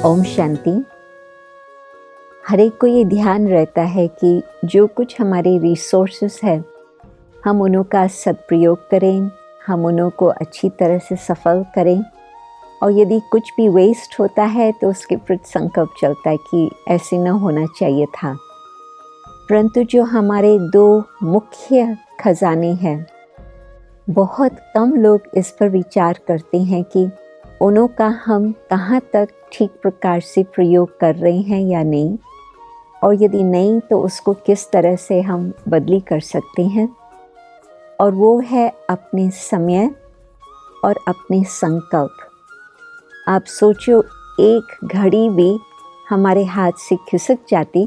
ओम शांति। हर एक को ये ध्यान रहता है कि जो कुछ हमारे रिसोर्सेस है हम उन्हों का सदप्रयोग करें, हम उन्हों को अच्छी तरह से सफल करें और यदि कुछ भी वेस्ट होता है तो उसके प्रति संकल्प चलता है कि ऐसे न होना चाहिए था। परंतु जो हमारे दो मुख्य खजाने हैं, बहुत कम लोग इस पर विचार करते हैं कि उन्हों का हम कहाँ तक ठीक प्रकार से प्रयोग कर रहे हैं या नहीं, और यदि नहीं तो उसको किस तरह से हम बदली कर सकते हैं। और वो है अपने समय और अपने संकल्प। आप सोचो, एक घड़ी भी हमारे हाथ से खिसक जाती,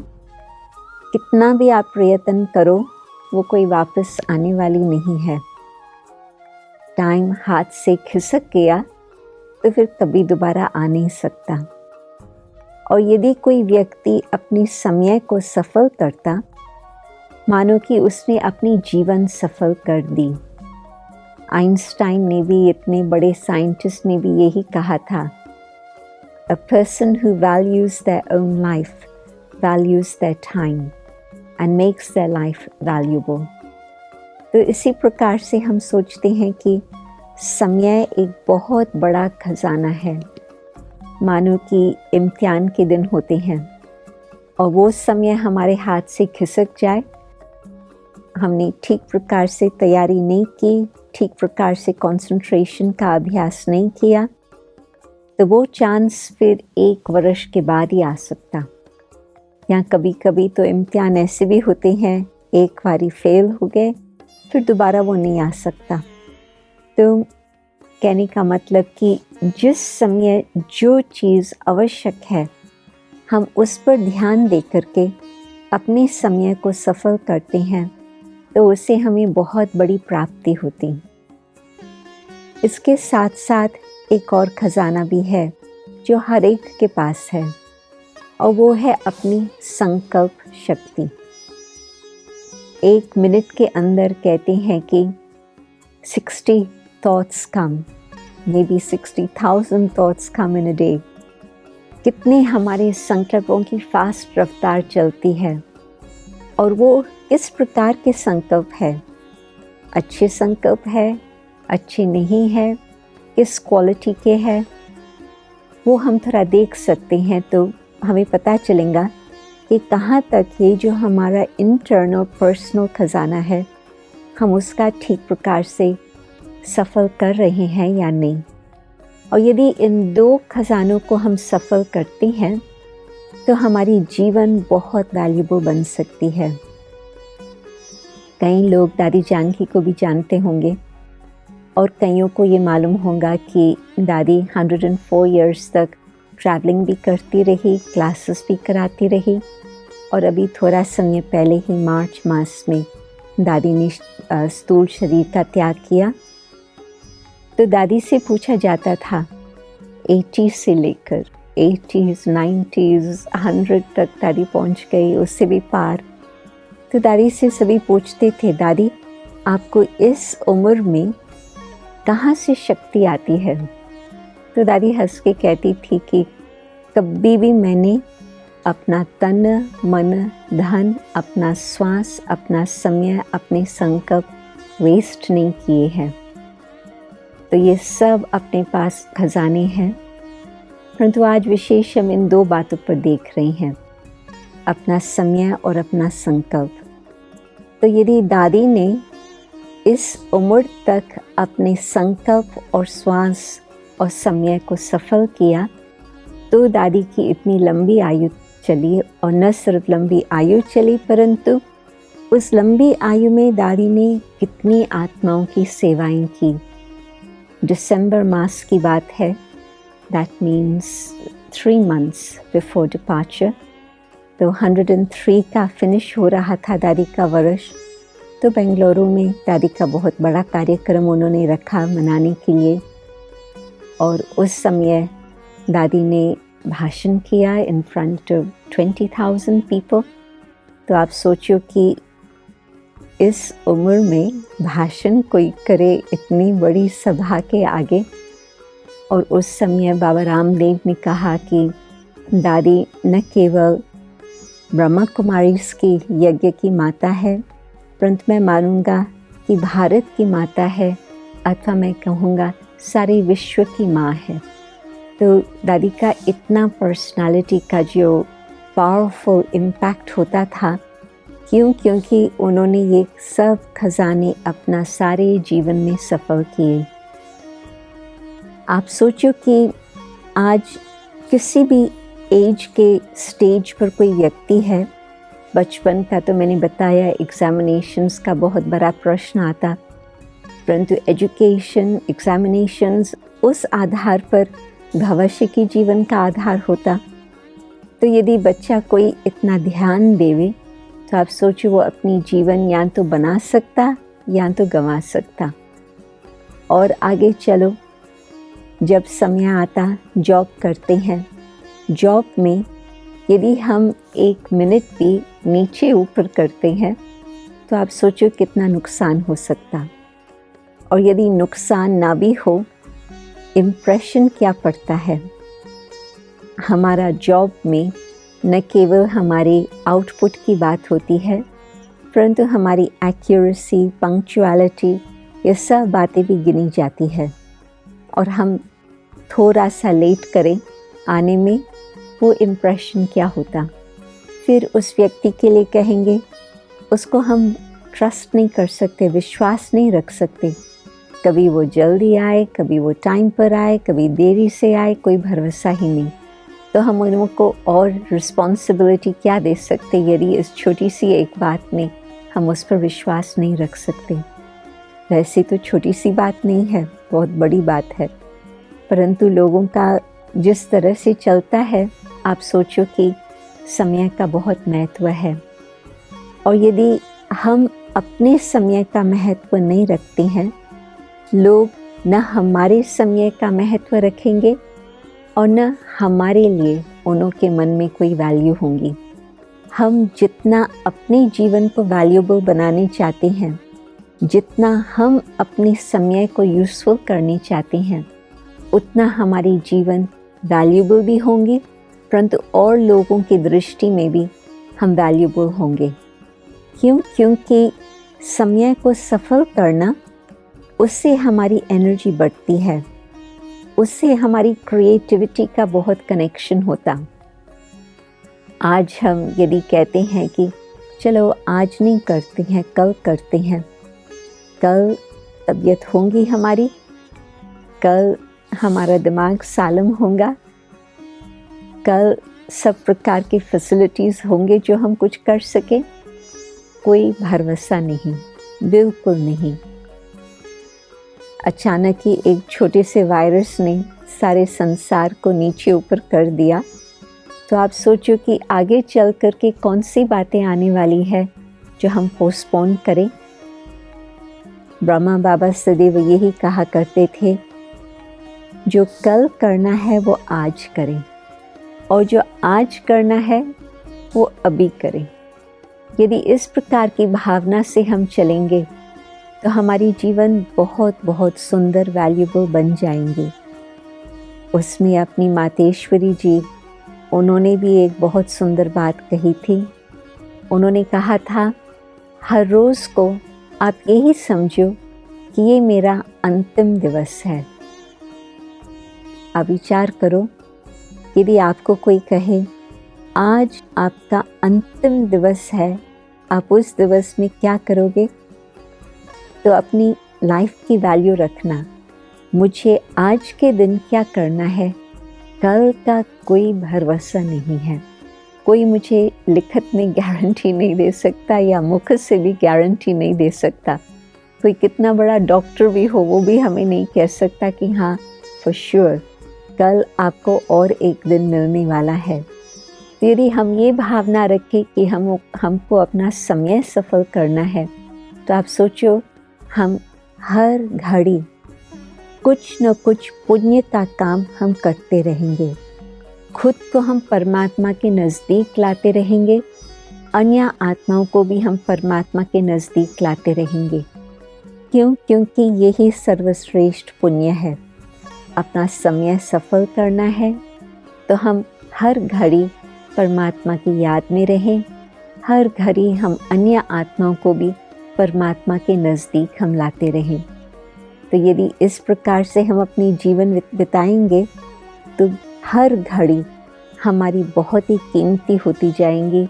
कितना भी आप प्रयत्न करो वो कोई वापस आने वाली नहीं है। टाइम हाथ से खिसक गया तो फिर कभी दोबारा आ नहीं सकता। और यदि कोई व्यक्ति अपने समय को सफल करता, मानो कि उसने अपनी जीवन सफल कर दी। आइंस्टाइन ने भी, इतने बड़े साइंटिस्ट ने भी यही कहा था, A person who values their own life values their time and makes their life valuable। तो इसी प्रकार से हम सोचते हैं कि समय एक बहुत बड़ा खजाना है। मानो कि इम्तिहान के दिन होते हैं और वो समय हमारे हाथ से खिसक जाए, हमने ठीक प्रकार से तैयारी नहीं की, ठीक प्रकार से कंसंट्रेशन का अभ्यास नहीं किया, तो वो चांस फिर 1 वर्ष के बाद ही आ सकता। या कभी कभी तो इम्तिहान ऐसे भी होते हैं, एक बारी फेल हो गए फिर दोबारा वो नहीं आ सकता। तो कहने का मतलब कि जिस समय जो चीज़ आवश्यक है हम उस पर ध्यान दे करके अपने समय को सफल करते हैं तो उससे हमें बहुत बड़ी प्राप्ति होती। इसके साथ साथ एक और खजाना भी है जो हर एक के पास है, और वो है अपनी संकल्प शक्ति। 1 मिनट के अंदर कहते हैं कि 60 thoughts come, maybe 60,000 thoughts come in a day। कितने हमारे संकल्पों की फास्ट रफ्तार चलती है, और वो किस प्रकार के संकल्प है, अच्छे संकल्प है, अच्छे नहीं है, किस क्वालिटी के है, वो हम थोड़ा देख सकते हैं तो हमें पता चलेगा कि कहाँ तक ये जो हमारा इंटरनल पर्सनल खजाना है हम उसका ठीक प्रकार से सफल कर रहे हैं या नहीं। और यदि इन 2 खजानों को हम सफल करते हैं तो हमारी जीवन बहुत वैल्यूबल बन सकती है। कई लोग दादी जानकी को भी जानते होंगे और कईयों को ये मालूम होगा कि दादी 104 इयर्स तक ट्रैवलिंग भी करती रही, क्लासेस भी कराती रही, और अभी थोड़ा समय पहले ही मार्च मास में दादी ने स्थूल शरीर का त्याग किया। तो दादी से पूछा जाता था 80 से लेकर 80s, 90s, 100 तक दादी पहुंच गई, उससे भी पार। तो दादी से सभी पूछते थे, दादी आपको इस उम्र में कहाँ से शक्ति आती है? तो दादी हंस के कहती थी कि कभी भी मैंने अपना तन, मन, धन, अपना श्वास, अपना समय, अपने संकल्प वेस्ट नहीं किए हैं। तो ये सब अपने पास खजाने हैं, परंतु आज विशेष हम इन 2 बातों पर देख रहे हैं, अपना समय और अपना संकल्प। तो यदि दादी ने इस उम्र तक अपने संकल्प और श्वास और समय को सफल किया तो दादी की इतनी लंबी आयु चली, और न सिर्फ लंबी आयु चली परंतु उस लंबी आयु में दादी ने कितनी आत्माओं की सेवाएं की। दिसंबर मास की बात है, that means 3 months before departure. तो 103 का फिनिश हो रहा था दादी का वर्ष। तो बेंगलुरु में दादी का बहुत बड़ा कार्यक्रम उन्होंने रखा मनाने के लिए, और उस समय दादी ने भाषण किया इन फ्रंट ऑफ 20,000 पीपल। तो आप सोचो कि इस उम्र में भाषण कोई करे इतनी बड़ी सभा के आगे, और उस समय बाबा रामदेव ने कहा कि दादी न केवल ब्रह्मा कुमारीज़ की यज्ञ की माता है, परंतु मैं मानूंगा कि भारत की माता है, अथवा मैं कहूँगा सारे विश्व की माँ है। तो दादी का इतना पर्सनालिटी का जो पावरफुल इम्पैक्ट होता था, क्योंकि उन्होंने ये सब खजाने अपना सारे जीवन में सफल किए। आप सोचो कि आज किसी भी एज के स्टेज पर कोई व्यक्ति है, बचपन का तो मैंने बताया एग्जामिनेशंस का बहुत बड़ा प्रश्न आता, परंतु एजुकेशन एग्जामिनेशंस उस आधार पर भविष्य की जीवन का आधार होता। तो यदि बच्चा कोई इतना ध्यान देवे तो आप सोचो वो अपनी जीवन या तो बना सकता या तो गंवा सकता। और आगे चलो, जब समय आता जॉब करते हैं, जॉब में यदि हम 1 मिनट भी नीचे ऊपर करते हैं तो आप सोचो कितना नुकसान हो सकता। और यदि नुकसान ना भी हो, इम्प्रेशन क्या पड़ता है हमारा जॉब में। न केवल हमारे आउटपुट की बात होती है, परंतु हमारी एक्यूरेसी, पंक्चुअलिटी, ये सब बातें भी गिनी जाती है। और हम थोड़ा सा लेट करें आने में, वो इम्प्रेशन क्या होता। फिर उस व्यक्ति के लिए कहेंगे, उसको हम ट्रस्ट नहीं कर सकते, विश्वास नहीं रख सकते। कभी वो जल्दी आए, कभी वो टाइम पर आए, कभी देरी से आए, कोई भरोसा ही नहीं। तो हम उनको और रिस्पॉन्सिबिलिटी क्या दे सकते यदि इस छोटी सी एक बात में हम उस पर विश्वास नहीं रख सकते। वैसे तो छोटी सी बात नहीं है, बहुत बड़ी बात है, परंतु लोगों का जिस तरह से चलता है, आप सोचो कि समय का बहुत महत्व है। और यदि हम अपने समय का महत्व नहीं रखते हैं, लोग न हमारे समय का महत्व रखेंगे और न हमारे लिए उन्हों के मन में कोई वैल्यू होंगी। हम जितना अपने जीवन को वैल्यूबल बनाने चाहते हैं, जितना हम अपने समय को यूज़फुल करने चाहते हैं, उतना हमारे जीवन वैल्यूबल भी होंगे, परंतु और लोगों की दृष्टि में भी हम वैल्यूबल होंगे। क्योंकि समय को सफल करना, उससे हमारी एनर्जी बढ़ती है, उससे हमारी क्रिएटिविटी का बहुत कनेक्शन होता। आज हम यदि कहते हैं कि चलो आज नहीं करते हैं, कल करते हैं, कल तबीयत होंगी हमारी, कल हमारा दिमाग सालम होगा, कल सब प्रकार की फैसिलिटीज़ होंगे जो हम कुछ कर सके, कोई भरोसा नहीं, बिल्कुल नहीं। अचानक ही एक छोटे से वायरस ने सारे संसार को नीचे ऊपर कर दिया, तो आप सोचो कि आगे चल कर के कौन सी बातें आने वाली है जो हम पोस्टपोन करें। ब्रह्मा बाबा सदैव यही कहा करते थे, जो कल करना है वो आज करें, और जो आज करना है वो अभी करें। यदि इस प्रकार की भावना से हम चलेंगे तो हमारी जीवन बहुत बहुत सुंदर, वैल्यूबल बन जाएंगे। उसमें अपनी मातेश्वरी जी, उन्होंने भी एक बहुत सुंदर बात कही थी। उन्होंने कहा था, हर रोज़ को आप यही समझो कि ये मेरा अंतिम दिवस है। अब विचार करो, यदि आपको कोई कहे आज आपका अंतिम दिवस है, आप उस दिवस में क्या करोगे? तो अपनी लाइफ की वैल्यू रखना, मुझे आज के दिन क्या करना है, कल का कोई भरोसा नहीं है। कोई मुझे लिखत में गारंटी नहीं दे सकता या मुख से भी गारंटी नहीं दे सकता। कोई कितना बड़ा डॉक्टर भी हो, वो भी हमें नहीं कह सकता कि हाँ फॉर श्योर कल आपको और एक दिन मिलने वाला है। तो यदि हम ये भावना रखें कि हमको अपना समय सफल करना है, तो आप सोचो हम हर घड़ी कुछ न कुछ पुण्य का काम हम करते रहेंगे, खुद को हम परमात्मा के नज़दीक लाते रहेंगे, अन्य आत्माओं को भी हम परमात्मा के नज़दीक लाते रहेंगे। क्योंकि यही सर्वश्रेष्ठ पुण्य है। अपना समय सफल करना है तो हम हर घड़ी परमात्मा की याद में रहें, हर घड़ी हम अन्य आत्माओं को भी परमात्मा के नज़दीक हम लाते रहें। तो यदि इस प्रकार से हम अपनी जीवन बिताएंगे तो हर घड़ी हमारी बहुत ही कीमती होती जाएंगी